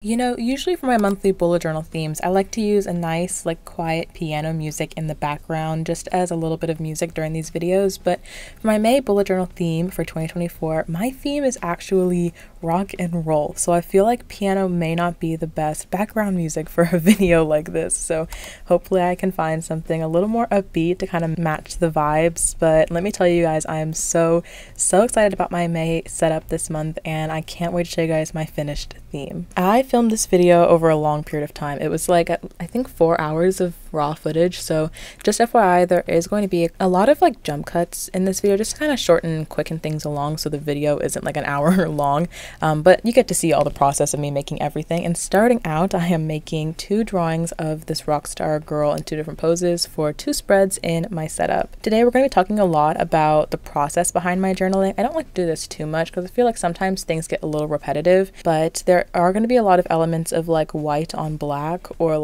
You know, usually for my monthly bullet journal themes, I like to use a nice, quiet piano music in the background just as a little bit of music during these videos. But for my May bullet journal theme for 2024, my theme is actually rock and roll. So I feel like piano may not be the best background music for a video like this. So hopefully I can find something a little more upbeat to kind of match the vibes. But let me tell you guys, I am so excited about my May setup this month, and I can't wait to show you guys my finished theme. I filmed this video over a long period of time. It was like, I think 4 hours of raw footage. So just FYI, there is going to be a lot of jump cuts in this video just to kind of shorten and quicken things along so the video isn't like an hour long. But you get to see all the process of me making everything. And starting out, I am making 2 drawings of this rock star girl in 2 different poses for 2 spreads in my setup. Today we're going to be talking a lot about the process behind my journaling. I don't like to do this too much because I feel like sometimes things get a little repetitive, but there are going to be a lot of elements of white on black or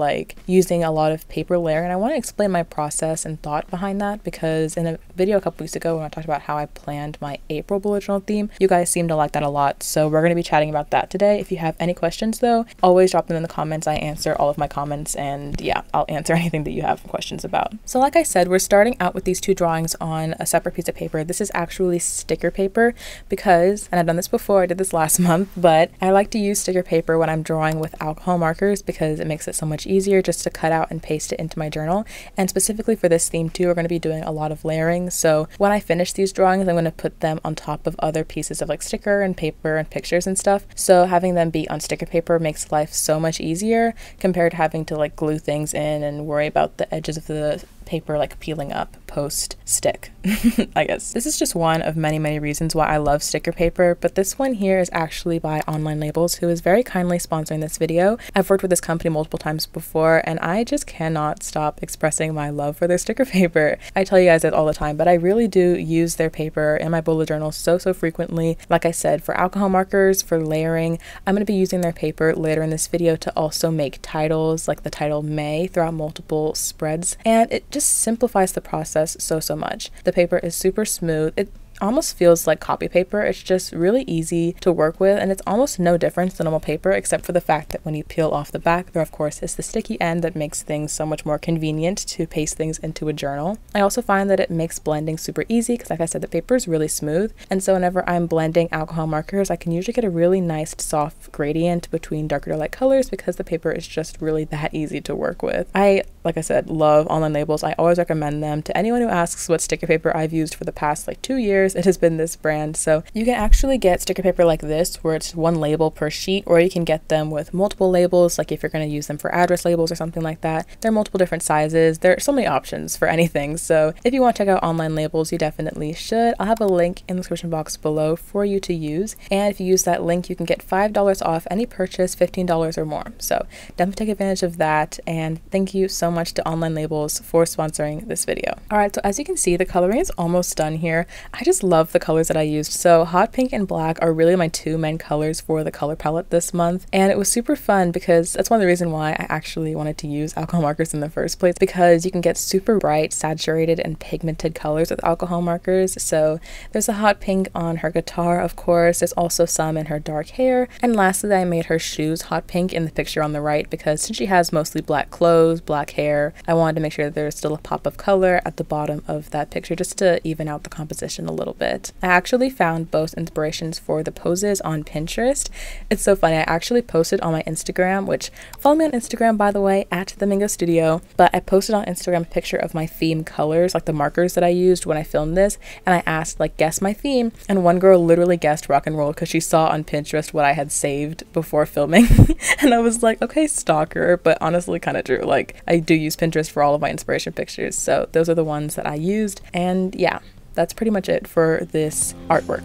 using a lot of paper layer, and I want to explain my process and thought behind that because in a video a couple weeks ago when I talked about how I planned my April bullet journal theme, you guys seemed to like that a lot, so we're going to be chatting about that today. If you have any questions though, always drop them in the comments. I answer all of my comments, and yeah, I'll answer anything that you have questions about. So like I said, we're starting out with these 2 drawings on a separate piece of paper. This is actually sticker paper because, and I've done this before, I did this last month, but I like to use sticker paper when I'm drawing with alcohol markers because it makes it so much easier just to cut out and paste it into my journal. And specifically for this theme too, we're going to be doing a lot of layering. So when I finish these drawings, I'm going to put them on top of other pieces of sticker and paper and pictures and stuff. So having them be on sticker paper makes life so much easier compared to having to glue things in and worry about the edges of the paper peeling up post stick. I guess this is just one of many reasons why I love sticker paper, but this one here is actually by Online Labels, who is very kindly sponsoring this video. I've worked with this company multiple times before, and I just cannot stop expressing my love for their sticker paper. I tell you guys that all the time, but I really do use their paper in my bullet journal so frequently. Like I said, for alcohol markers, for layering, I'm going to be using their paper later in this video to also make titles, like the title May, throughout multiple spreads, and it just simplifies the process so much. The paper is super smooth. It almost feels like copy paper. It's just really easy to work with, and it's almost no difference than normal paper except for the fact that when you peel off the back, there of course is the sticky end that makes things so much more convenient to paste things into a journal. I also find that it makes blending super easy because, like I said, the paper is really smooth, and so whenever I'm blending alcohol markers, I can usually get a really nice soft gradient between darker to light colors because the paper is just really that easy to work with. Like I said, love Online Labels. I always recommend them to anyone who asks what sticker paper I've used for the past 2 years. It has been this brand. So you can actually get sticker paper like this where it's 1 label per sheet, or you can get them with multiple labels, like if you're going to use them for address labels or something like that. There are multiple different sizes. There are so many options for anything. So if you want to check out Online Labels, you definitely should. I'll have a link in the description box below for you to use. And if you use that link, you can get $5 off any purchase, $15 or more. So definitely take advantage of that. And thank you so much to Online Labels for sponsoring this video. All right, so as you can see, the coloring is almost done here. I just love the colors that I used. So hot pink and black are really my 2 main colors for the color palette this month, and it was super fun because that's one of the reasons why I actually wanted to use alcohol markers in the first place, because you can get super bright, saturated, and pigmented colors with alcohol markers. So there's a hot pink on her guitar, of course. There's also some in her dark hair, and lastly I made her shoes hot pink in the picture on the right because since she has mostly black clothes, black hair, I wanted to make sure that there's still a pop of color at the bottom of that picture just to even out the composition a little bit. I actually found both inspirations for the poses on Pinterest. It's so funny. I actually posted on my Instagram, which follow me on Instagram by the way, at The Mingo Studio, but I posted on Instagram a picture of my theme colors, like the markers that I used when I filmed this, and I asked guess my theme, and one girl literally guessed rock and roll because she saw on Pinterest what I had saved before filming. And I was like, okay, stalker, but honestly kind of true. I do use Pinterest for all of my inspiration pictures, so those are the ones that I used, and yeah, that's pretty much it for this artwork.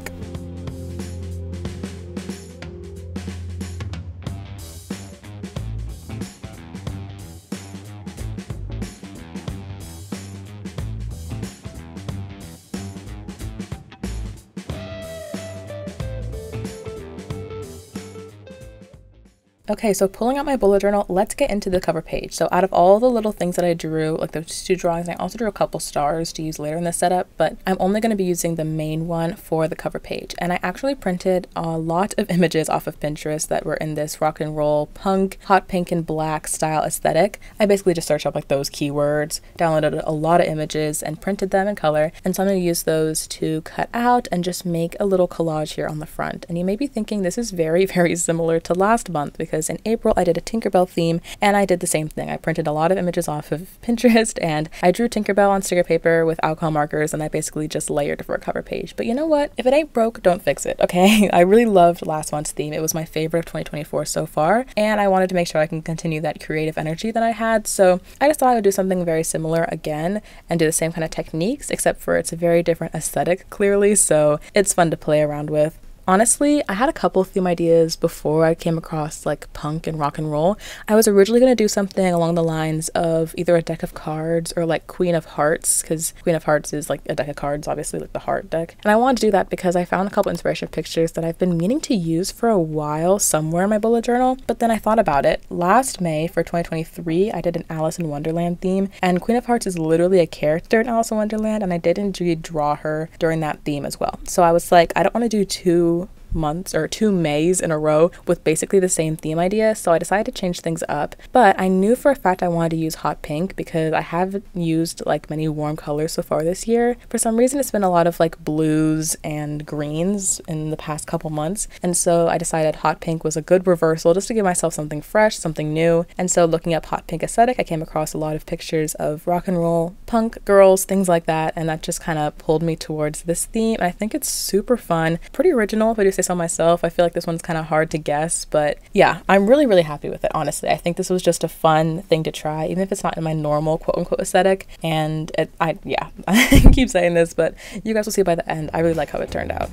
Okay, so pulling out my bullet journal, let's get into the cover page. So out of all the little things that I drew, like those 2 drawings, I also drew a couple stars to use later in the setup, but I'm only going to be using the main one for the cover page. And I actually printed a lot of images off of Pinterest that were in this rock and roll, punk, hot pink and black style aesthetic. I basically just searched up like those keywords, downloaded a lot of images and printed them in color. And so I'm going to use those to cut out and just make a little collage here on the front. And you may be thinking this is very, very similar to last month, because in April I did a Tinkerbell theme and I did the same thing. I printed a lot of images off of Pinterest and I drew Tinkerbell on sticker paper with alcohol markers, and I basically just layered for a cover page. But you know what? If it ain't broke, don't fix it, okay? I really loved last month's theme. It was my favorite of 2024 so far, and I wanted to make sure I can continue that creative energy that I had. So I just thought I would do something very similar again and do the same kind of techniques, except for it's a very different aesthetic, clearly, so it's fun to play around with. Honestly, I had a couple theme ideas before I came across like punk and rock and roll. I was originally going to do something along the lines of either a deck of cards or like Queen of Hearts, because Queen of Hearts is like a deck of cards, obviously, like the heart deck. And I wanted to do that because I found a couple inspiration pictures that I've been meaning to use for a while somewhere in my bullet journal, but then I thought about it. Last May for 2023, I did an Alice in Wonderland theme, and Queen of Hearts is literally a character in Alice in Wonderland, and I did indeed draw her during that theme as well. So I was like, I don't want to do 2 months or 2 Mays in a row with basically the same theme idea, so I decided to change things up. But I knew for a fact I wanted to use hot pink because I haven't used like many warm colors so far this year. For some reason it's been a lot of like blues and greens in the past couple months, and so I decided hot pink was a good reversal just to give myself something fresh, something new. And so looking up hot pink aesthetic, I came across a lot of pictures of rock and roll, punk girls, things like that, and that just kind of pulled me towards this theme. And I think it's super fun, pretty original if I do say so myself. I feel like this one's kind of hard to guess, but yeah, I'm really, really happy with it, honestly. I think this was just a fun thing to try, even if it's not in my normal quote-unquote aesthetic. And I keep saying this, but you guys will see by the end, I really like how it turned out.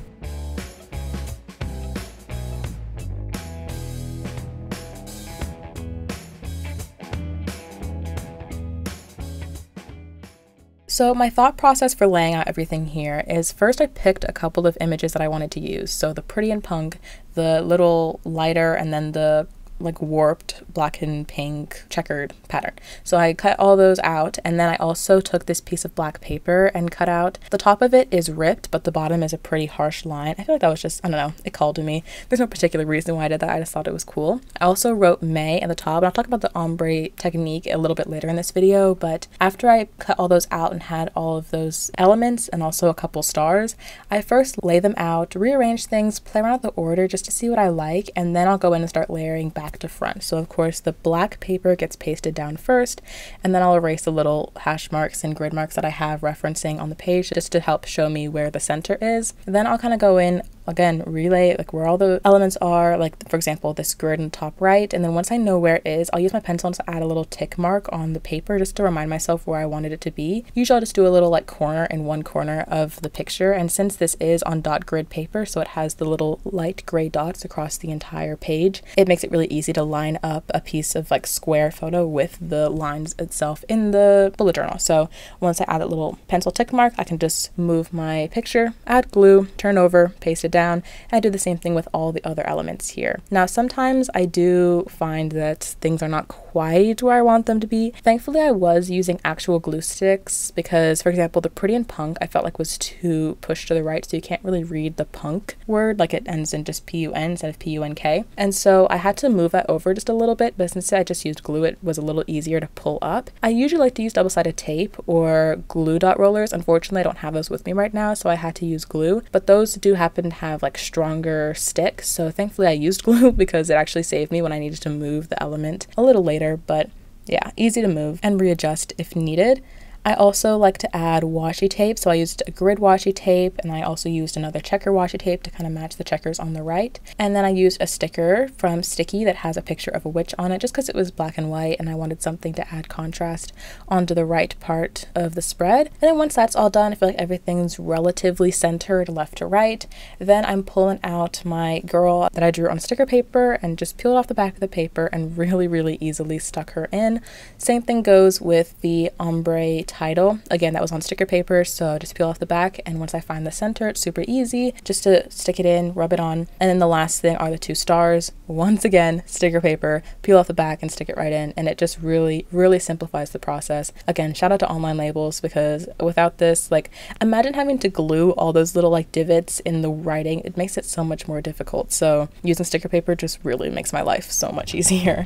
So my thought process for laying out everything here is, first I picked a couple of images that I wanted to use. So the pretty and punk, the little lighter, and then the like warped black and pink checkered pattern. So I cut all those out, and then I also took this piece of black paper and cut out. The top of it is ripped, but the bottom is a pretty harsh line. I feel like that was just, I don't know, it called to me. There's no particular reason why I did that. I just thought it was cool. I also wrote May at the top, and I'll talk about the ombre technique a little bit later in this video, but after I cut all those out and had all of those elements and also a couple stars, I first lay them out, rearrange things, play around with the order just to see what I like, and then I'll go in and start layering back to front. So of course the black paper gets pasted down first, and then I'll erase the little hash marks and grid marks that I have referencing on the page just to help show me where the center is. Then I'll kind of go in again, relay like where all the elements are, like for example this grid in the top right, and then once I know where it is, I'll use my pencil to add a little tick mark on the paper just to remind myself where I wanted it to be. Usually I'll just do a little like corner in one corner of the picture, and since this is on dot grid paper, so it has the little light gray dots across the entire page, it makes it really easy to line up a piece of like square photo with the lines itself in the bullet journal. So once I add that little pencil tick mark, I can just move my picture, add glue, turn over, paste it down. I do the same thing with all the other elements here. Now sometimes I do find that things are not quite where I want them to be. Thankfully I was using actual glue sticks because, for example, the pretty and punk I felt like was too pushed to the right, so you can't really read the punk word, like it ends in just P-U-N instead of P-U-N-K. And so I had to move that over just a little bit, but since I just used glue, it was a little easier to pull up. I usually like to use double-sided tape or glue dot rollers. Unfortunately I don't have those with me right now, so I had to use glue, but those do happen to have like stronger sticks, so thankfully I used glue because it actually saved me when I needed to move the element a little later. But yeah, easy to move and readjust if needed. I also like to add washi tape, so I used a grid washi tape, and I also used another checker washi tape to kind of match the checkers on the right. And then I used a sticker from Sticky that has a picture of a witch on it just because it was black and white and I wanted something to add contrast onto the right part of the spread. And then once that's all done, I feel like everything's relatively centered left to right. Then I'm pulling out my girl that I drew on sticker paper and just peeled off the back of the paper and really, really easily stuck her in. Same thing goes with the ombre title. Again, that was on sticker paper, so just peel off the back, and once I find the center, it's super easy just to stick it in, rub it on. And then the last thing are the 2 stars. Once again, sticker paper, peel off the back and stick it right in, and it just really simplifies the process. Again, shout out to online labels, because without this, like, imagine having to glue all those little like divots in the writing. It makes it so much more difficult. So using sticker paper just really makes my life so much easier.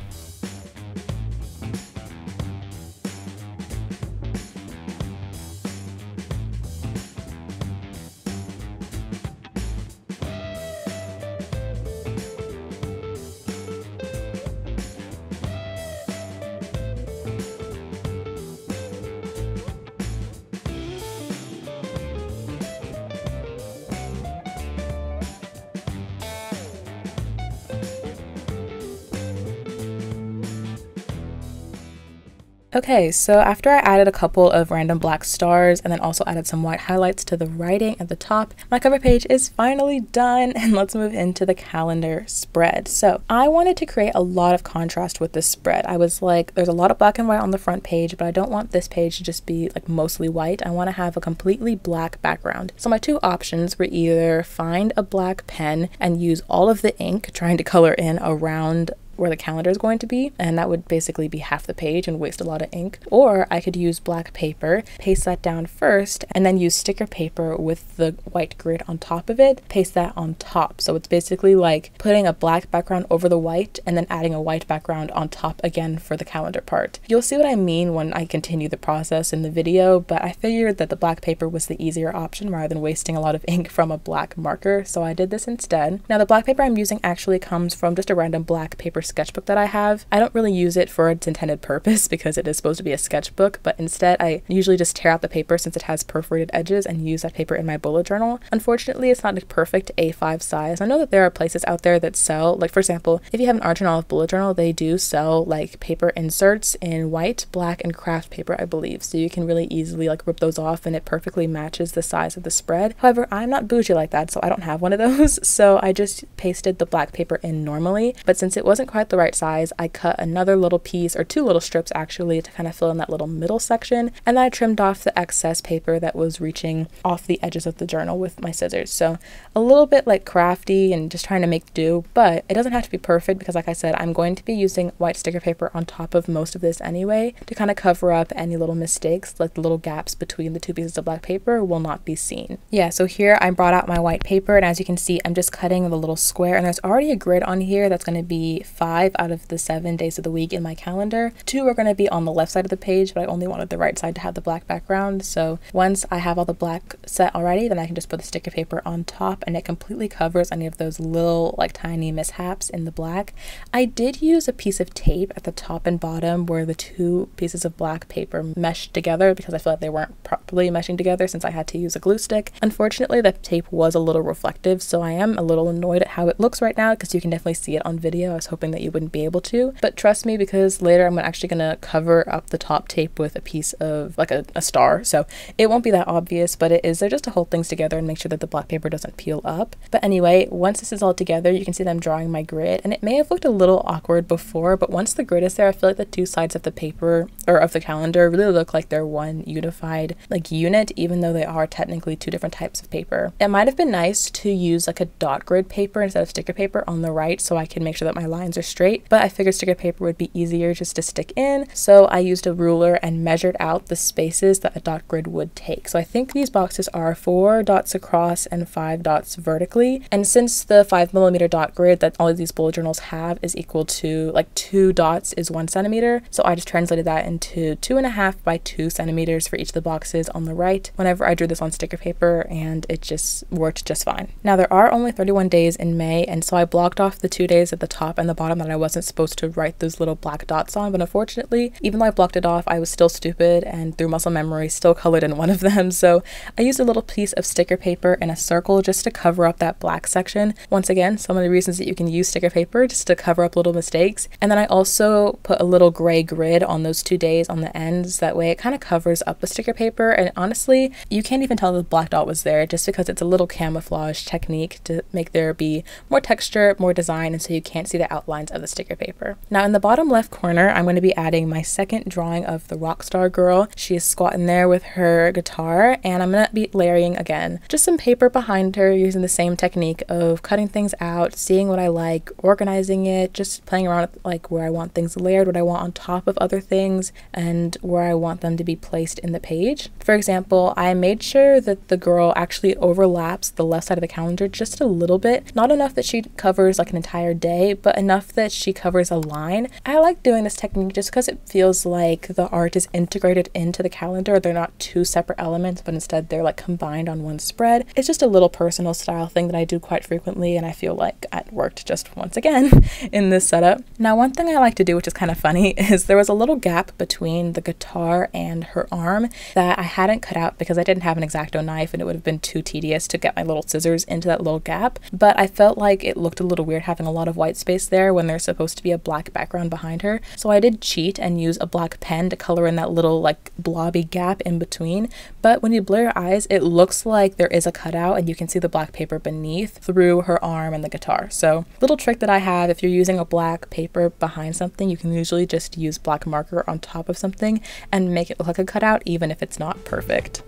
Okay, so after I added a couple of random black stars and then also added some white highlights to the writing at the top, my cover page is finally done, and let's move into the calendar spread. So I wanted to create a lot of contrast with this spread. I was like, there's a lot of black and white on the front page, but I don't want this page to just be like mostly white. I want to have a completely black background. So my 2 options were either find a black pen and use all of the ink trying to color in around where the calendar is going to be, and that would basically be half the page and waste a lot of ink. Or I could use black paper, paste that down first, and then use sticker paper with the white grid on top of it, paste that on top. So it's basically like putting a black background over the white and then adding a white background on top again for the calendar part. You'll see what I mean when I continue the process in the video, but I figured that the black paper was the easier option rather than wasting a lot of ink from a black marker, so I did this instead. Now the black paper I'm using actually comes from just a random black paper sketchbook that I have. I don't really use it for its intended purpose because it is supposed to be a sketchbook, but instead I usually just tear out the paper since it has perforated edges and use that paper in my bullet journal. Unfortunately, it's not a perfect A5 size. I know that there are places out there that sell, like for example, if you have an Art Journal bullet journal, they do sell like paper inserts in white, black, and craft paper, I believe. So you can really easily like rip those off and it perfectly matches the size of the spread. However, I'm not bougie like that, so I don't have one of those. So I just pasted the black paper in normally, but since it wasn't quite the right size, I cut another little piece, or 2 little strips actually, to kind of fill in that little middle section, and then I trimmed off the excess paper that was reaching off the edges of the journal with my scissors. So a little bit like crafty and just trying to make do, but it doesn't have to be perfect because like I said, I'm going to be using white sticker paper on top of most of this anyway to kind of cover up any little mistakes, like the little gaps between the 2 pieces of black paper will not be seen. Yeah, so here I brought out my white paper, and as you can see, I'm just cutting the little square, and there's already a grid on here that's going to be 5 out of the 7 days of the week in my calendar. 2 are going to be on the left side of the page, but I only wanted the right side to have the black background. So once I have all the black set already, then I can just put the sticker paper on top, and it completely covers any of those little like tiny mishaps in the black. I did use a piece of tape at the top and bottom where the 2 pieces of black paper meshed together because I feel like they weren't properly meshing together since I had to use a glue stick. Unfortunately, the tape was a little reflective, so I am a little annoyed at how it looks right now because you can definitely see it on video. I was hoping that you wouldn't be able to, but trust me, because later I'm actually gonna cover up the top tape with a piece of like a star, so it won't be that obvious, but it is there just to hold things together and make sure that the black paper doesn't peel up. But anyway, once this is all together, you can see that I'm drawing my grid, and it may have looked a little awkward before, but once the grid is there, I feel like the 2 sides of the paper or of the calendar really look like they're one unified like unit, even though they are technically 2 different types of paper. It might have been nice to use like a dot grid paper instead of sticker paper on the right so I can make sure that my lines are straight, but I figured sticker paper would be easier just to stick in, so I used a ruler and measured out the spaces that a dot grid would take. So I think these boxes are 4 dots across and 5 dots vertically, and since the 5mm dot grid that all of these bullet journals have is equal to like 2 dots is 1 centimeter, so I just translated that into 2.5 by 2 centimeters for each of the boxes on the right whenever I drew this on sticker paper, and it just worked just fine. Now there are only 31 days in May, and so I blocked off the 2 days at the top and the bottom that I wasn't supposed to write those little black dots on, but unfortunately, even though I blocked it off, I was still stupid and through muscle memory still colored in one of them. So I used a little piece of sticker paper in a circle just to cover up that black section. Once again, so many reasons that you can use sticker paper just to cover up little mistakes. And then I also put a little gray grid on those 2 days on the ends. That way it kind of covers up the sticker paper, and honestly, you can't even tell the black dot was there just because it's a little camouflage technique to make there be more texture, more design, and so you can't see the outline lines of the sticker paper. Now in the bottom left corner, I'm going to be adding my second drawing of the rock star girl. She is squatting there with her guitar, and I'm going to be layering again just some paper behind her using the same technique of cutting things out, seeing what I like, organizing it, just playing around with like where I want things layered, what I want on top of other things, and where I want them to be placed in the page. For example, I made sure that the girl actually overlaps the left side of the calendar just a little bit, not enough that she covers like an entire day, but enough that she covers a line. I like doing this technique just because it feels like the art is integrated into the calendar. They're not two separate elements, but instead they're like combined on one spread. It's just a little personal style thing that I do quite frequently, and I feel like it worked just once again in this setup. Now, one thing I like to do, which is kind of funny, is there was a little gap between the guitar and her arm that I hadn't cut out because I didn't have an X-Acto knife and it would have been too tedious to get my little scissors into that little gap, but I felt like it looked a little weird having a lot of white space there when there's supposed to be a black background behind her. So I did cheat and use a black pen to color in that little like blobby gap in between, but when you blur your eyes, it looks like there is a cutout and you can see the black paper beneath through her arm and the guitar. So little trick that I have, if you're using a black paper behind something, you can usually just use black marker on top of something and make it look like a cutout even if it's not perfect.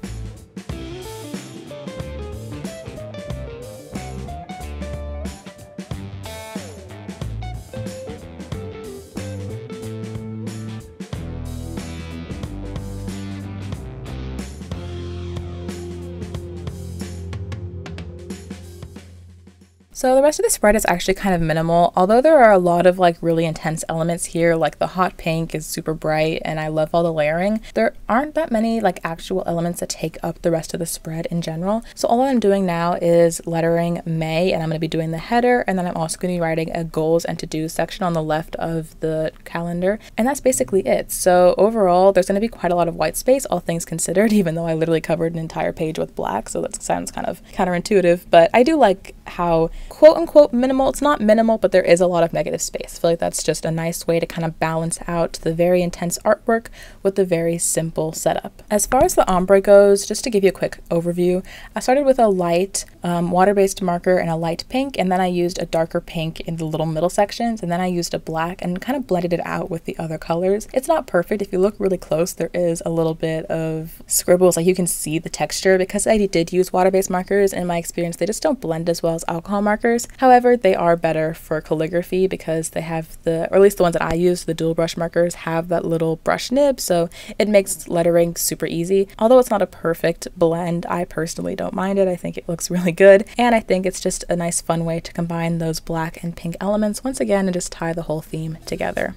So the rest of the spread is actually kind of minimal, although there are a lot of like really intense elements here, like the hot pink is super bright and I love all the layering. There aren't that many like actual elements that take up the rest of the spread in general. So all I'm doing now is lettering May, and I'm going to be doing the header, and then I'm also going to be writing a goals and to-dos section on the left of the calendar, and that's basically it. So overall, there's going to be quite a lot of white space, all things considered, even though I literally covered an entire page with black, so that sounds kind of counterintuitive, but I do like how quote-unquote minimal, it's not minimal, but there is a lot of negative space. I feel like that's just a nice way to kind of balance out the very intense artwork with the very simple setup. As far as the ombre goes, just to give you a quick overview, I started with a light water-based marker and a light pink, and then I used a darker pink in the little middle sections, and then I used a black and kind of blended it out with the other colors. It's not perfect. If you look really close, there is a little bit of scribbles, like you can see the texture. Because I did use water-based markers, in my experience, they just don't blend as well as alcohol markers. However, they are better for calligraphy because they have the, or at least the ones that I use, the dual brush markers, have that little brush nib, so it makes lettering super easy. Although it's not a perfect blend, I personally don't mind it. I think it looks really good, and I think it's just a nice fun way to combine those black and pink elements once again and just tie the whole theme together.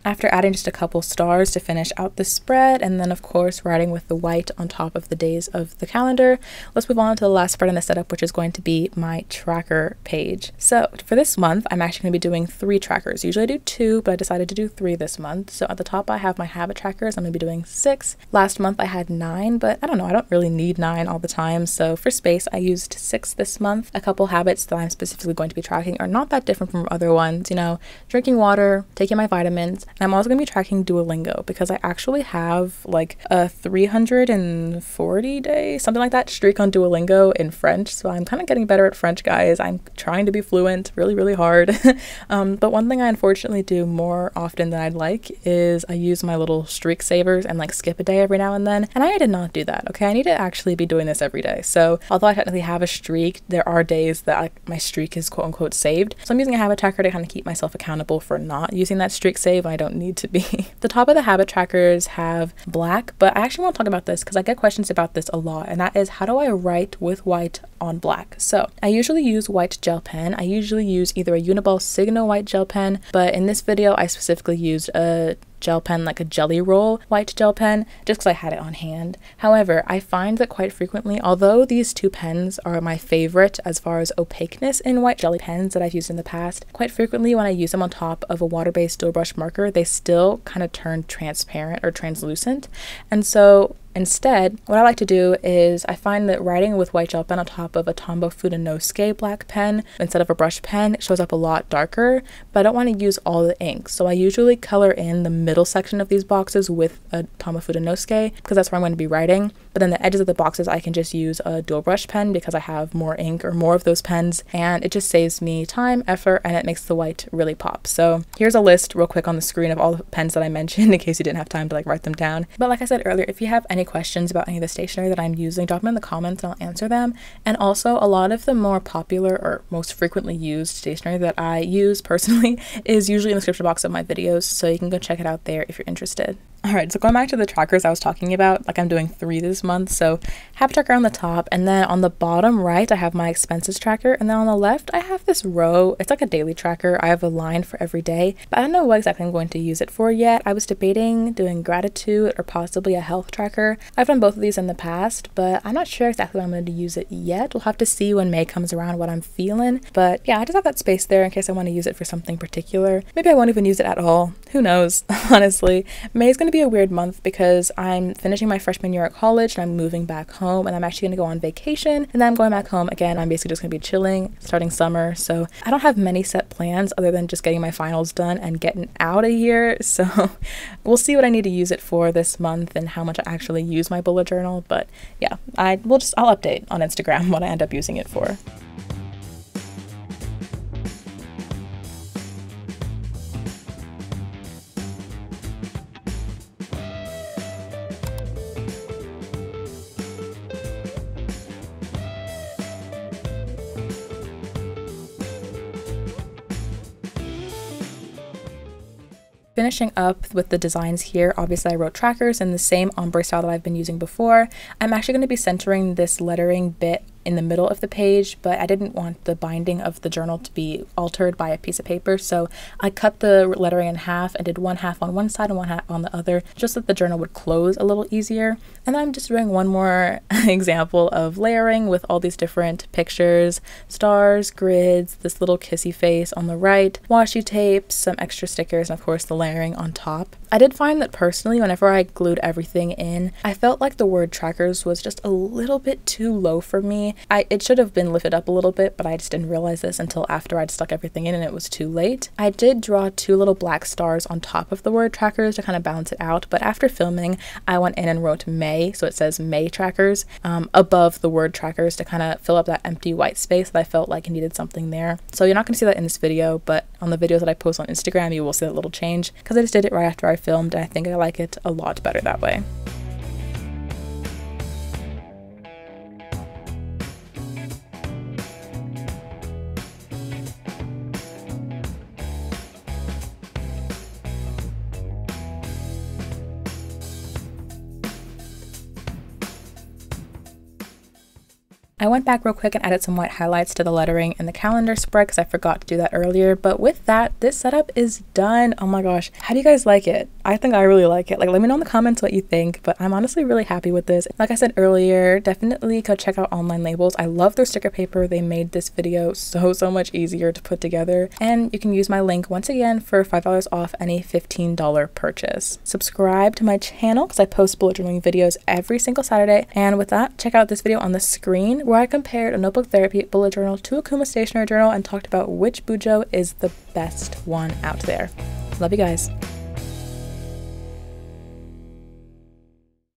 After adding just a couple stars to finish out the spread, and then of course writing with the white on top of the days of the calendar, let's move on to the last spread in the setup, which is going to be my tracker page. So for this month, I'm actually going to be doing 3 trackers. Usually I do 2, but I decided to do 3 this month. So at the top I have my habit trackers. I'm going to be doing 6. Last month I had 9, but I don't know, I don't really need 9 all the time. So for space, I used 6 this month. A couple habits that I'm specifically going to be tracking are not that different from other ones, you know, drinking water, taking my vitamins. And I'm also going to be tracking Duolingo because I actually have like a 340 day, something like that, streak on Duolingo in French. So I'm kind of getting better at French, guys. I'm trying to be fluent really, really hard. But one thing I unfortunately do more often than I'd like is I use my little streak savers and like skip a day every now and then. And I did not do that. Okay. I need to actually be doing this every day. So although I technically have a streak, there are days that my streak is quote unquote saved. So I'm using a habit tracker to kind of keep myself accountable for not using that streak save when I don't need to be. The top of the habit trackers have black, but I actually want to talk about this because I get questions about this a lot, and that is, how do I write with white on black? So I usually use white gel pen. I usually use either a Uniball Signo white gel pen, but in this video I specifically used a gel pen, like a Jelly Roll white gel pen, just because I had it on hand. However, I find that quite frequently, although these two pens are my favorite as far as opaqueness in white jelly pens that I've used in the past, quite frequently when I use them on top of a water-based dual brush marker, they still kind of turn transparent or translucent. And so instead, what I like to do is I find that writing with white gel pen on top of a Tombow Fudenosuke black pen instead of a brush pen shows up a lot darker, but I don't want to use all the ink. So I usually color in the middle section of these boxes with a Tombow Fudenosuke because that's where I'm going to be writing. But then the edges of the boxes I can just use a dual brush pen because I have more ink or more of those pens, and it just saves me time, effort, and it makes the white really pop. So here's a list real quick on the screen of all the pens that I mentioned in case you didn't have time to like write them down. But like I said earlier, if you have any questions about any of the stationery that I'm using, drop them in the comments and I'll answer them. And also, a lot of the more popular or most frequently used stationery that I use personally is usually in the description box of my videos, so you can go check it out there if you're interested. Alright, so going back to the trackers I was talking about, like I'm doing 3 this month, so habit tracker on the top, and then on the bottom right I have my expenses tracker, and then on the left I have this row. It's like a daily tracker. I have a line for every day, but I don't know what exactly I'm going to use it for yet. I was debating doing gratitude or possibly a health tracker. I've done both of these in the past, but I'm not sure exactly what I'm going to use it yet. We'll have to see when May comes around what I'm feeling, but yeah, I just have that space there in case I want to use it for something particular. Maybe I won't even use it at all. Who knows? Honestly, May's going to be a weird month because I'm finishing my freshman year at college and I'm moving back home, and I'm actually going to go on vacation, and then I'm going back home again. I'm basically just going to be chilling, starting summer, so I don't have many set plans other than just getting my finals done and getting out of here. So we'll see what I need to use it for this month and how much I actually use my bullet journal. But yeah, I'll update on Instagram what I end up using it for. Finishing up with the designs here, obviously I wrote trackers in the same ombre style that I've been using before. I'm actually going to be centering this lettering bit in the middle of the page, but I didn't want the binding of the journal to be altered by a piece of paper, so I cut the lettering in half and did one half on one side and one half on the other, just so that the journal would close a little easier. And then I'm just doing one more example of layering with all these different pictures, stars, grids, this little kissy face on the right, washi tape, some extra stickers, and of course the layering on top. I did find that personally, whenever I glued everything in, I felt like the word trackers was just a little bit too low for me. It should have been lifted up a little bit, but I just didn't realize this until after I'd stuck everything in and it was too late. I did draw 2 little black stars on top of the word trackers to kind of balance it out, but after filming, I went in and wrote May, so it says May trackers, above the word trackers to kind of fill up that empty white space that I felt like needed something there. So you're not going to see that in this video, but on the videos that I post on Instagram, you will see that little change, because I just did it right after I filmed, and I think I like it a lot better that way. I went back real quick and added some white highlights to the lettering in the calendar spread because I forgot to do that earlier. But with that, this setup is done. Oh my gosh. How do you guys like it? I think I really like it. Like, let me know in the comments what you think, but I'm honestly really happy with this. Like I said earlier, definitely go check out Online Labels. I love their sticker paper. They made this video so much easier to put together. And you can use my link once again for $5 off any $15 purchase. Subscribe to my channel because I post bullet journaling videos every single Saturday. And with that, check out this video on the screen where I compared a Notebook Therapy bullet journal to a Kuma stationery journal and talked about which Bujo is the best one out there. Love you guys.